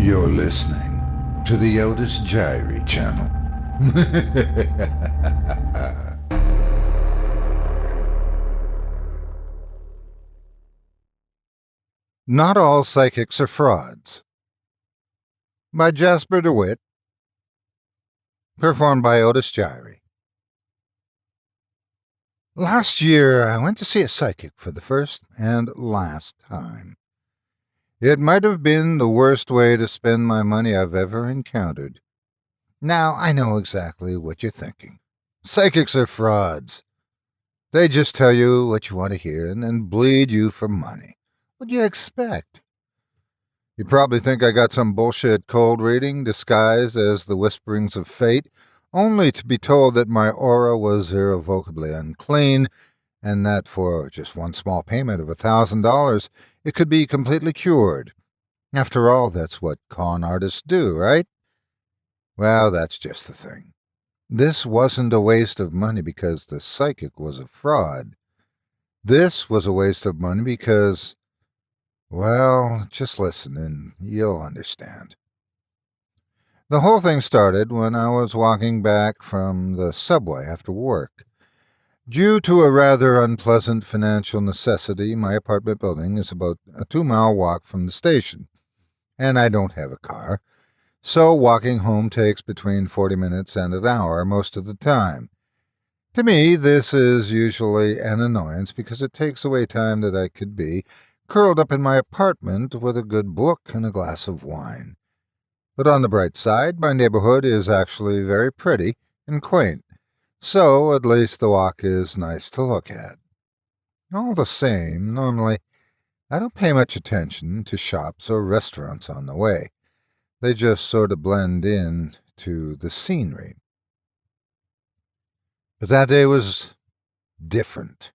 You're listening to the Otis Jiry channel. Not All Psychics Are Frauds by JASPER DEWITT, performed by Otis Jiry. Last year, I went to see a psychic for the first and last time. It might have been the worst way to spend my money I've ever encountered. Now, I know exactly what you're thinking. Psychics are frauds. They just tell you what you want to hear and then bleed you for money. What do you expect? You probably think I got some bullshit cold reading disguised as the whisperings of fate, only to be told that my aura was irrevocably unclean, and that for just one small payment of $1,000, it could be completely cured. After all, that's what con artists do, right? Well, that's just the thing. This wasn't a waste of money because the psychic was a fraud. This was a waste of money because, well, just listen and you'll understand. The whole thing started when I was walking back from the subway after work. Due to a rather unpleasant financial necessity, my apartment building is about a 2-mile walk from the station, and I don't have a car, so walking home takes between 40 minutes and an hour most of the time. To me, this is usually an annoyance because it takes away time that I could be curled up in my apartment with a good book and a glass of wine. But on the bright side, my neighborhood is actually very pretty and quaint, so at least the walk is nice to look at. All the same, normally, I don't pay much attention to shops or restaurants on the way. They just sort of blend in to the scenery. But that day was different,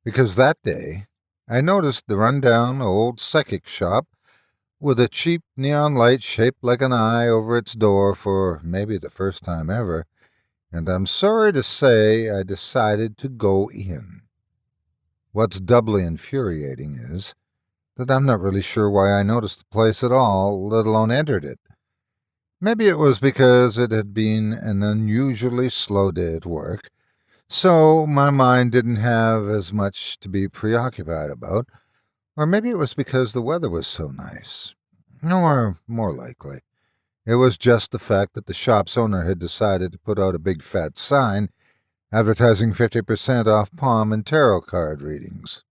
because that day I noticed the rundown old psychic shop with a cheap neon light shaped like an eye over its door for maybe the first time ever, and I'm sorry to say I decided to go in. What's doubly infuriating is that I'm not really sure why I noticed the place at all, let alone entered it. Maybe it was because it had been an unusually slow day at work, so my mind didn't have as much to be preoccupied about, or maybe it was because the weather was so nice. Or, more likely, it was just the fact that the shop's owner had decided to put out a big fat sign advertising 50% off palm and tarot card readings.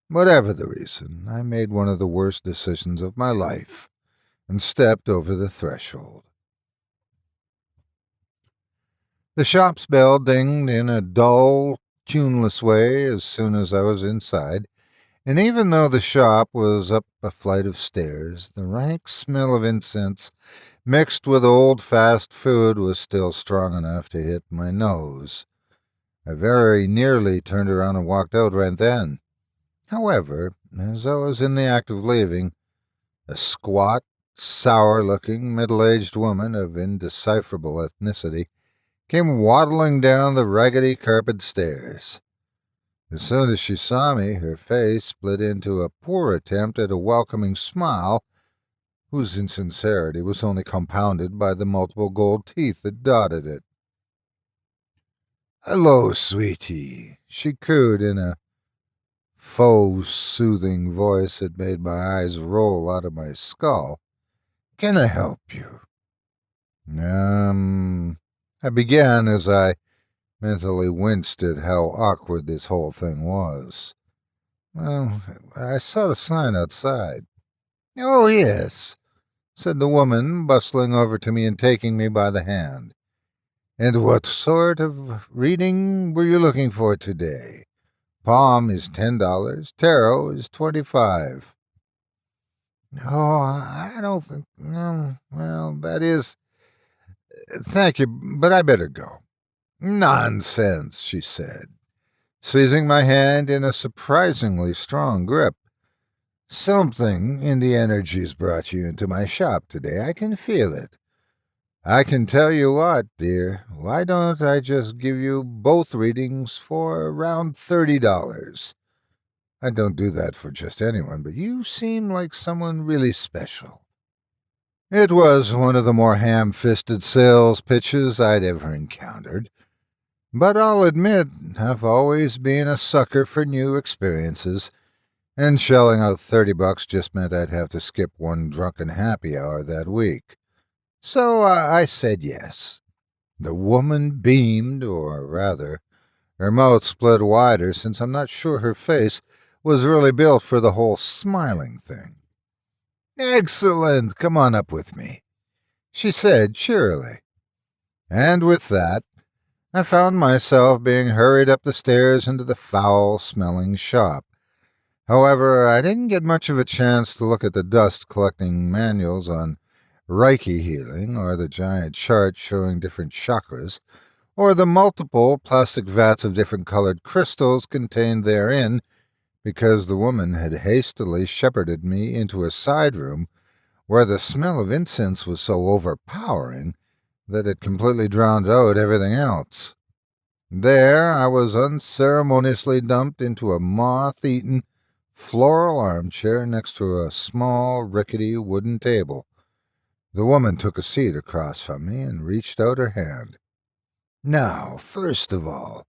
Whatever the reason, I made one of the worst decisions of my life and stepped over the threshold. The shop's bell dinged in a dull, tuneless way as soon as I was inside, and even though the shop was up a flight of stairs, the rank smell of incense mixed with old fast food was still strong enough to hit my nose. I very nearly turned around and walked out right then. However, as I was in the act of leaving, a squat, sour-looking, middle-aged woman of indecipherable ethnicity came waddling down the raggedy carpet stairs. As soon as she saw me, her face split into a poor attempt at a welcoming smile, whose insincerity was only compounded by the multiple gold teeth that dotted it. "Hello, sweetie," she cooed in a faux soothing voice that made my eyes roll out of my skull. "Can I help you?" I began as I mentally winced at how awkward this whole thing was. Well, I saw the sign outside. "Oh, yes," said the woman, bustling over to me and taking me by the hand. "And what sort of reading were you looking for today? Palm is $10, tarot is $25. "Oh, I don't think... well, that is... Thank you, but I better go." "Nonsense," she said, seizing my hand in a surprisingly strong grip. "Something in the energies brought you into my shop today. I can feel it. I can tell you what, dear, why don't I just give you both readings for around $30? I don't do that for just anyone, but you seem like someone really special." It was one of the more ham-fisted sales pitches I'd ever encountered, but I'll admit I've always been a sucker for new experiences, and shelling out $30 just meant I'd have to skip one drunken happy hour that week. So I said yes. The woman beamed, or rather, her mouth split wider, since I'm not sure her face was really built for the whole smiling thing. "Excellent! Come on up with me," she said cheerily. And with that, I found myself being hurried up the stairs into the foul-smelling shop. However, I didn't get much of a chance to look at the dust-collecting manuals on Reiki healing, or the giant chart showing different chakras, or the multiple plastic vats of different colored crystals contained therein, because the woman had hastily shepherded me into a side room where the smell of incense was so overpowering that it completely drowned out everything else. There I was unceremoniously dumped into a moth-eaten floral armchair next to a small, rickety wooden table. The woman took a seat across from me and reached out her hand. "Now, first of all,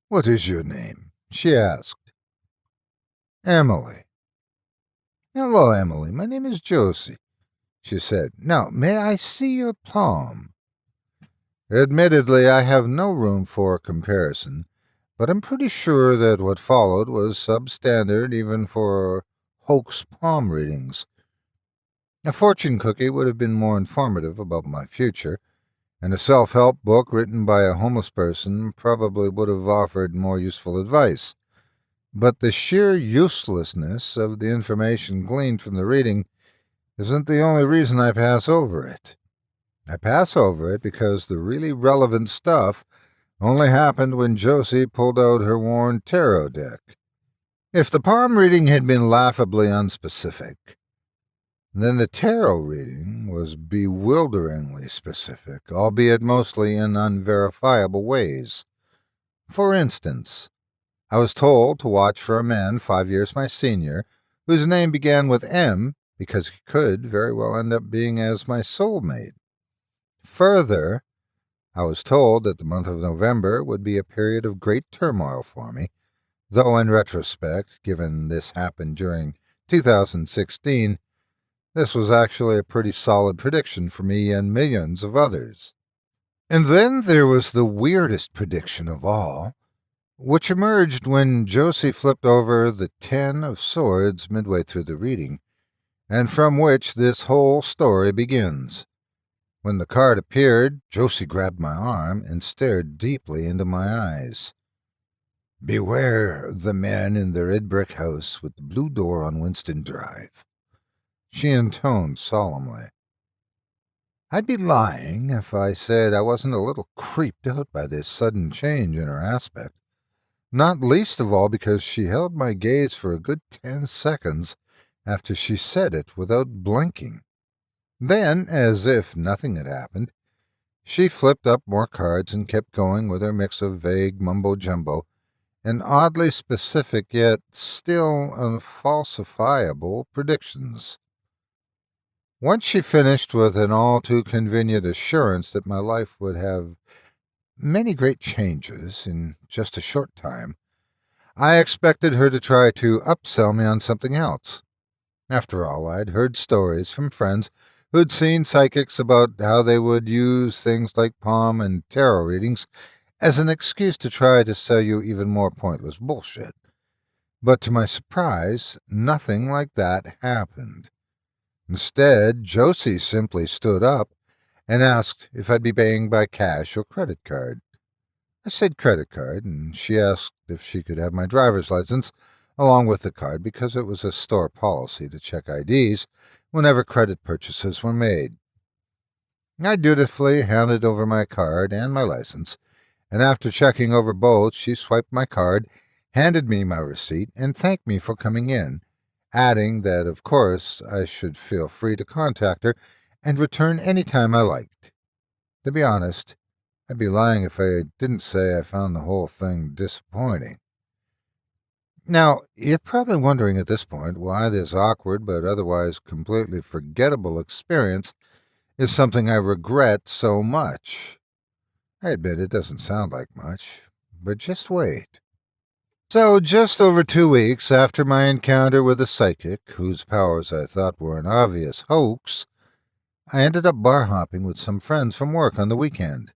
what is your name?" she asked. "Emily." "Hello, Emily. My name is Josie," she said. "Now, may I see your palm?" Admittedly, I have no room for comparison, but I'm pretty sure that what followed was substandard even for hoax palm readings. A fortune cookie would have been more informative about my future, and a self-help book written by a homeless person probably would have offered more useful advice. But the sheer uselessness of the information gleaned from the reading isn't the only reason I pass over it. I pass over it because the really relevant stuff only happened when Josie pulled out her worn tarot deck. If the palm reading had been laughably unspecific, then the tarot reading was bewilderingly specific, albeit mostly in unverifiable ways. For instance, I was told to watch for a man 5 years my senior, whose name began with M, because he could very well end up being as my soulmate. Further, I was told that the month of November would be a period of great turmoil for me, though in retrospect, given this happened during 2016, this was actually a pretty solid prediction for me and millions of others. And then there was the weirdest prediction of all, which emerged when Josie flipped over the 10 of Swords midway through the reading, and from which this whole story begins. When the card appeared, Josie grabbed my arm and stared deeply into my eyes. "Beware the man in the red brick house with the blue door on Winston Drive," she intoned solemnly. I'd be lying if I said I wasn't a little creeped out by this sudden change in her aspect, not least of all because she held my gaze for a good 10 seconds after she said it without blinking. Then, as if nothing had happened, she flipped up more cards and kept going with her mix of vague mumbo-jumbo and oddly specific yet still unfalsifiable predictions. Once she finished with an all-too-convenient assurance that my life would have many great changes in just a short time, I expected her to try to upsell me on something else. After all, I'd heard stories from friends who'd seen psychics about how they would use things like palm and tarot readings as an excuse to try to sell you even more pointless bullshit. But to my surprise, nothing like that happened. Instead, Josie simply stood up and asked if I'd be paying by cash or credit card. I said credit card, and she asked if she could have my driver's license along with the card because it was a store policy to check IDs whenever credit purchases were made. I dutifully handed over my card and my license, and after checking over both, she swiped my card, handed me my receipt, and thanked me for coming in, adding that, of course, I should feel free to contact her and return any time I liked. To be honest, I'd be lying if I didn't say I found the whole thing disappointing. Now, you're probably wondering at this point why this awkward but otherwise completely forgettable experience is something I regret so much. I admit it doesn't sound like much, but just wait. So, just over 2 weeks after my encounter with a psychic, whose powers I thought were an obvious hoax, I ended up bar hopping with some friends from work on the weekend.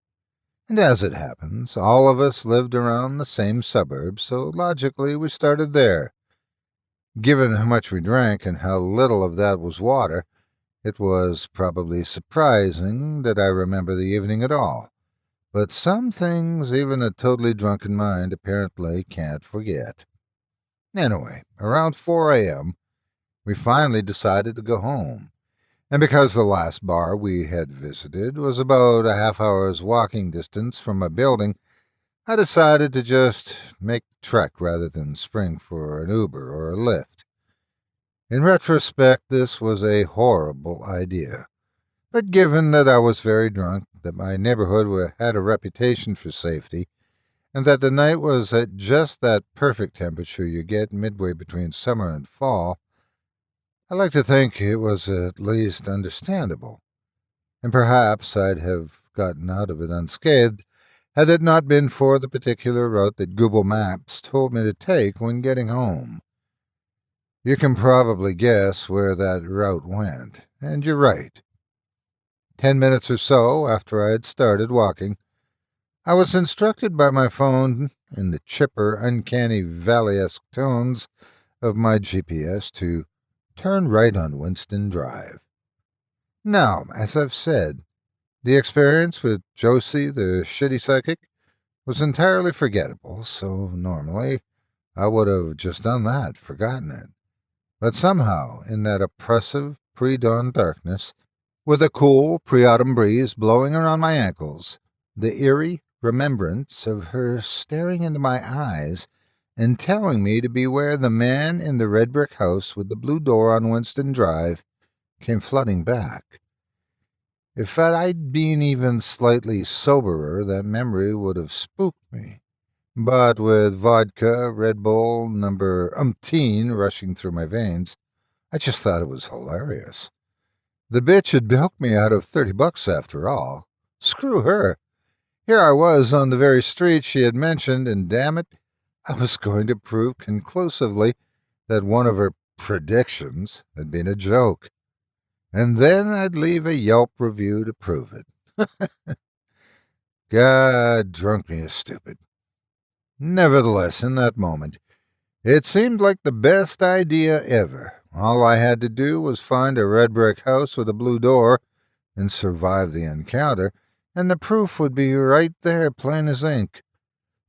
And as it happens, all of us lived around the same suburb, so logically we started there. Given how much we drank and how little of that was water, it was probably surprising that I remember the evening at all. But some things even a totally drunken mind apparently can't forget. Anyway, around 4 a.m., we finally decided to go home. And because the last bar we had visited was about a half hour's walking distance from my building, I decided to just make the trek rather than spring for an Uber or a Lyft. In retrospect, this was a horrible idea. But given that I was very drunk, that my neighborhood had a reputation for safety, and that the night was at just that perfect temperature you get midway between summer and fall, I like to think it was at least understandable. And perhaps I'd have gotten out of it unscathed had it not been for the particular route that Google Maps told me to take when getting home. You can probably guess where that route went, and you're right. 10 minutes or so after I had started walking, I was instructed by my phone, in the chipper, uncanny valley-esque tones of my GPS, to turn right on Winston Drive. Now, as I've said, the experience with Josie, the shitty psychic, was entirely forgettable, so normally I would have just done that, forgotten it. But somehow, in that oppressive pre-dawn darkness, with a cool pre-autumn breeze blowing around my ankles, the eerie remembrance of her staring into my eyes and telling me to beware the man in the red brick house with the blue door on Winston Drive came flooding back. If I'd been even slightly soberer, that memory would have spooked me. But with vodka, Red Bull, number umpteen rushing through my veins, I just thought it was hilarious. The bitch had bilked me out of $30 after all. Screw her. Here I was on the very street she had mentioned, and damn it, I was going to prove conclusively that one of her predictions had been a joke. And then I'd leave a Yelp review to prove it. God, drunk me is stupid. Nevertheless, in that moment, it seemed like the best idea ever. All I had to do was find a red brick house with a blue door and survive the encounter, and the proof would be right there, plain as ink.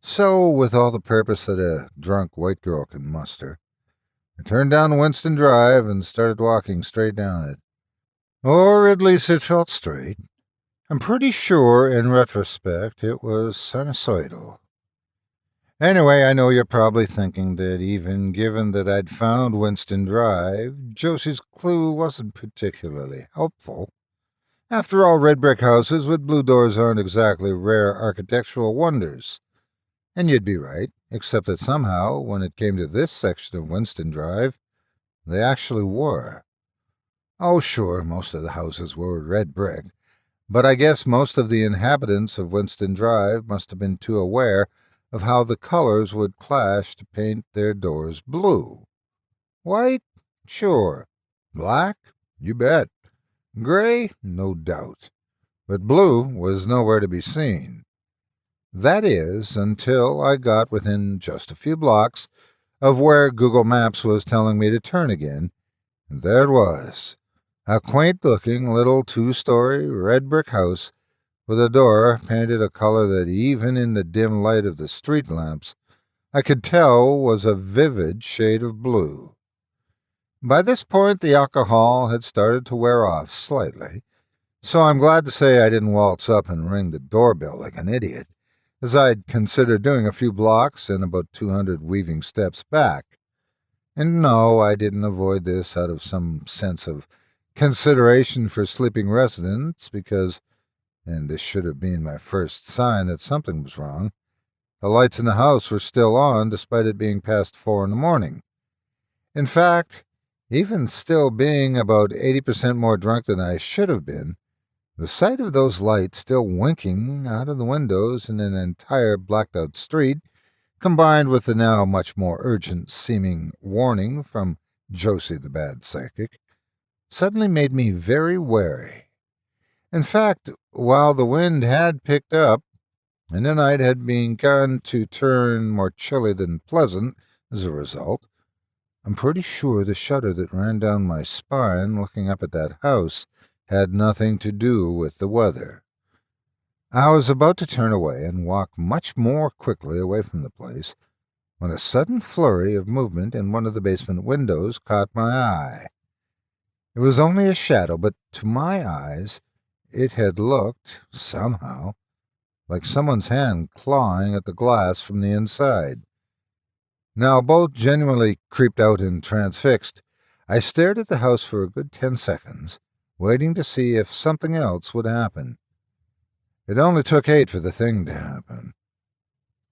So, with all the purpose that a drunk white girl can muster, I turned down Winston Drive and started walking straight down it. Or at least it felt straight. I'm pretty sure, in retrospect, it was sinusoidal. Anyway, I know you're probably thinking that even given that I'd found Winston Drive, Josie's clue wasn't particularly helpful. After all, red brick houses with blue doors aren't exactly rare architectural wonders. And you'd be right, except that somehow, when it came to this section of Winston Drive, they actually were. Oh, sure, most of the houses were red brick, but I guess most of the inhabitants of Winston Drive must have been too aware of how the colors would clash to paint their doors blue. White? Sure. Black? You bet. Gray? No doubt. But blue was nowhere to be seen. That is, until I got within just a few blocks of where Google Maps was telling me to turn again, and there it was, a quaint-looking little 2-story red brick house with a door painted a color that even in the dim light of the street lamps I could tell was a vivid shade of blue. By this point the alcohol had started to wear off slightly, so I'm glad to say I didn't waltz up and ring the doorbell like an idiot, as I'd considered doing a few blocks and about 200 weaving steps back. And no, I didn't avoid this out of some sense of consideration for sleeping residents, because, and this should have been my first sign that something was wrong, the lights in the house were still on despite it being past 4 in the morning. In fact, even still being about 80% more drunk than I should have been, The sight of those lights still winking out of the windows in an entire blacked-out street, combined with the now much more urgent-seeming warning from Josie the Bad Psychic, suddenly made me very wary. In fact, while the wind had picked up, and the night had begun to turn more chilly than pleasant as a result, I'm pretty sure the shudder that ran down my spine looking up at that house had nothing to do with the weather. I was about to turn away and walk much more quickly away from the place when a sudden flurry of movement in one of the basement windows caught my eye. It was only a shadow, but to my eyes it had looked, somehow, like someone's hand clawing at the glass from the inside. Now, both genuinely creeped out and transfixed, I stared at the house for a good 10 seconds, waiting to see if something else would happen. It only took 8 for the thing to happen.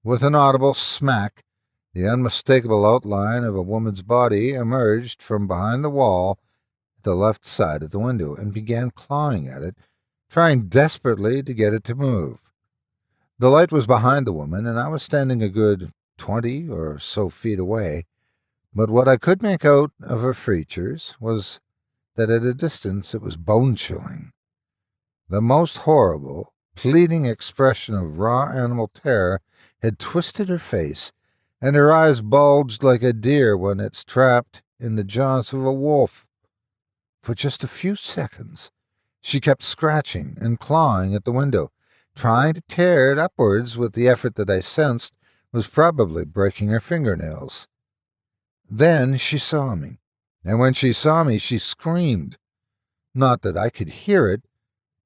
With an audible smack, the unmistakable outline of a woman's body emerged from behind the wall at the left side of the window and began clawing at it, trying desperately to get it to move. The light was behind the woman, and I was standing a good 20 or so feet away, but what I could make out of her features was that at a distance it was bone-chilling. The most horrible, pleading expression of raw animal terror had twisted her face, and her eyes bulged like a deer when it's trapped in the jaws of a wolf. For just a few seconds, she kept scratching and clawing at the window, trying to tear it upwards with the effort that I sensed was probably breaking her fingernails. Then she saw me, and when she saw me, she screamed. Not that I could hear it,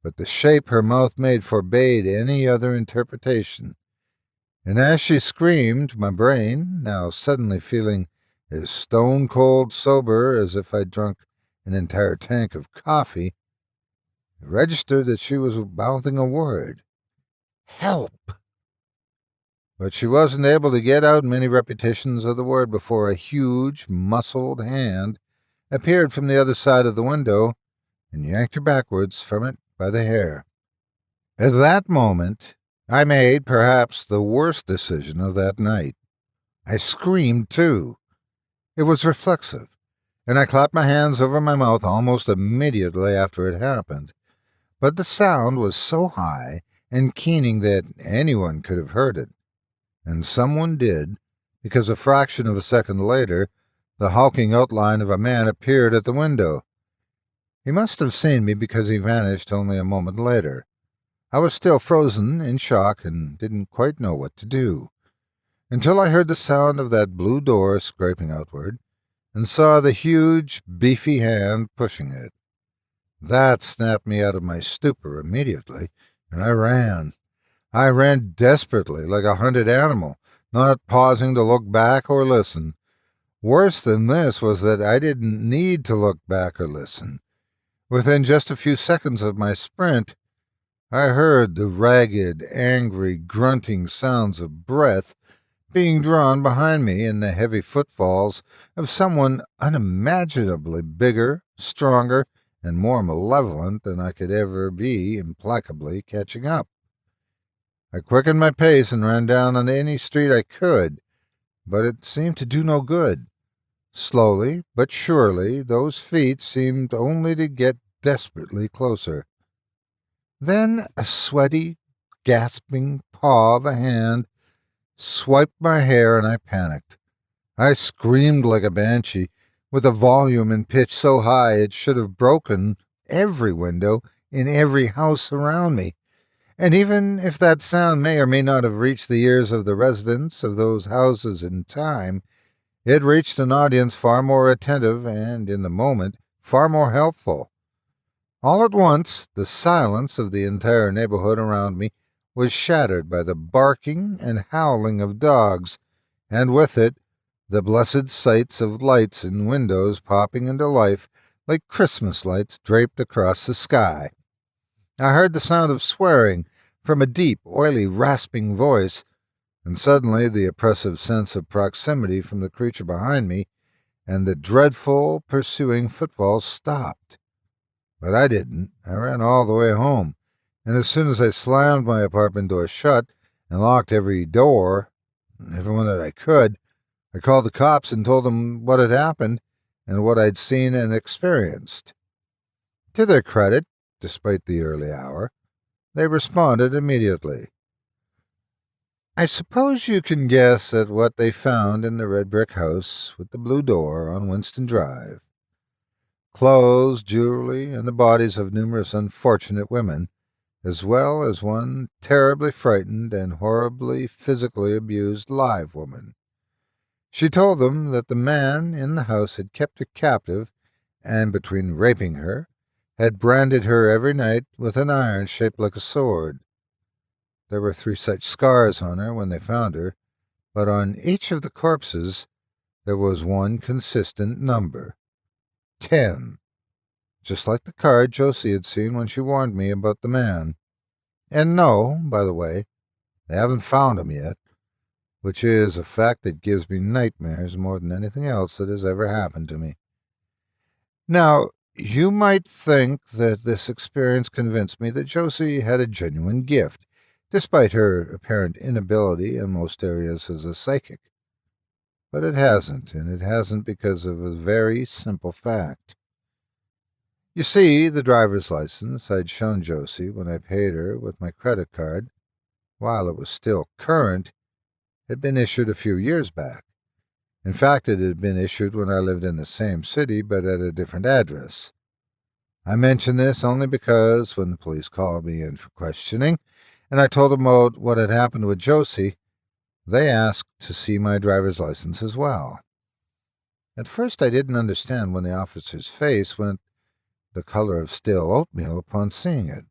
but the shape her mouth made forbade any other interpretation. And as she screamed, my brain, now suddenly feeling as stone-cold sober as if I'd drunk an entire tank of coffee, registered that she was mouthing a word. Help! But she wasn't able to get out many repetitions of the word before a huge, muscled hand appeared from the other side of the window and yanked her backwards from it by the hair. At that moment, I made perhaps the worst decision of that night. I screamed, too. It was reflexive, and I clapped my hands over my mouth almost immediately after it happened. But the sound was so high and keening that anyone could have heard it. And someone did, because a fraction of a second later, the hulking outline of a man appeared at the window. He must have seen me because he vanished only a moment later. I was still frozen in shock and didn't quite know what to do, until I heard the sound of that blue door scraping outward and saw the huge, beefy hand pushing it. That snapped me out of my stupor immediately, and I ran. I ran desperately, like a hunted animal, not pausing to look back or listen. Worse than this was that I didn't need to look back or listen. Within just a few seconds of my sprint, I heard the ragged, angry, grunting sounds of breath being drawn behind me and the heavy footfalls of someone unimaginably bigger, stronger, and more malevolent than I could ever be implacably catching up. I quickened my pace and ran down on any street I could, but it seemed to do no good. Slowly but surely, those feet seemed only to get desperately closer. Then a sweaty, gasping paw of a hand swiped my hair, and I panicked. I screamed like a banshee, with a volume and pitch so high it should have broken every window in every house around me. And even if that sound may or may not have reached the ears of the residents of those houses in time, it reached an audience far more attentive and, in the moment, far more helpful. All at once, the silence of the entire neighborhood around me was shattered by the barking and howling of dogs, and with it, the blessed sights of lights in windows popping into life like Christmas lights draped across the sky. I heard the sound of swearing from a deep, oily, rasping voice, and suddenly the oppressive sense of proximity from the creature behind me and the dreadful pursuing footfalls stopped. But I didn't. I ran all the way home, and as soon as I slammed my apartment door shut and locked every door, everyone that I could, I called the cops and told them what had happened and what I'd seen and experienced. To their credit, despite the early hour, they responded immediately. I suppose you can guess at what they found in the red brick house with the blue door on Winston Drive. Clothes, jewelry, and the bodies of numerous unfortunate women, as well as one terribly frightened and horribly physically abused live woman. She told them that the man in the house had kept her captive and, between raping her, had branded her every night with an iron shaped like a sword. There were 3 such scars on her when they found her, but on each of the corpses there was one consistent number. 10. Just like the card Josie had seen when she warned me about the man. And no, by the way, they haven't found him yet, which is a fact that gives me nightmares more than anything else that has ever happened to me. Now, you might think that this experience convinced me that Josie had a genuine gift, despite her apparent inability in most areas as a psychic. But it hasn't, and it hasn't because of a very simple fact. You see, the driver's license I'd shown Josie when I paid her with my credit card, while it was still current, had been issued a few years back. In fact, it had been issued when I lived in the same city but at a different address. I mention this only because when the police called me in for questioning, and I told them about what had happened with Josie, they asked to see my driver's license as well. At first I didn't understand when the officer's face went the color of stale oatmeal upon seeing it.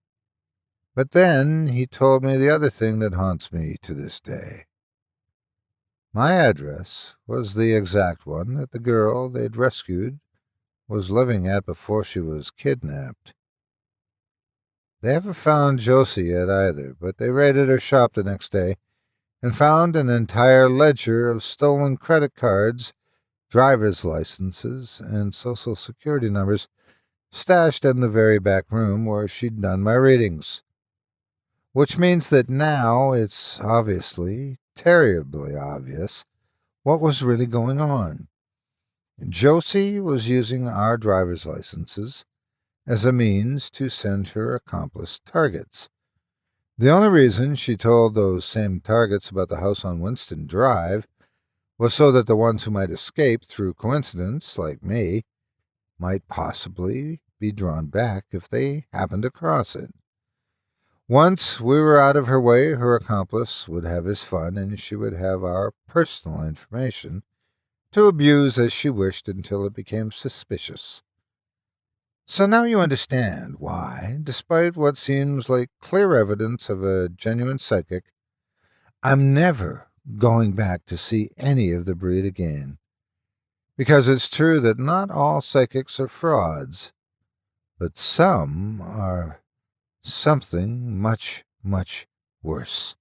But then he told me the other thing that haunts me to this day. My address was the exact one that the girl they'd rescued was living at before she was kidnapped. They never found Josie yet either, but they raided her shop the next day and found an entire ledger of stolen credit cards, driver's licenses, and social security numbers stashed in the very back room where she'd done my readings. Which means that now it's obviously, terribly obvious, what was really going on. Josie was using our driver's licenses as a means to send her accomplice targets. The only reason she told those same targets about the house on Winston Drive was so that the ones who might escape through coincidence, like me, might possibly be drawn back if they happened to cross it. Once we were out of her way, her accomplice would have his fun, and she would have our personal information to abuse as she wished until it became suspicious. So now you understand why, despite what seems like clear evidence of a genuine psychic, I'm never going back to see any of the breed again. Because it's true that not all psychics are frauds, but some are something much, much worse.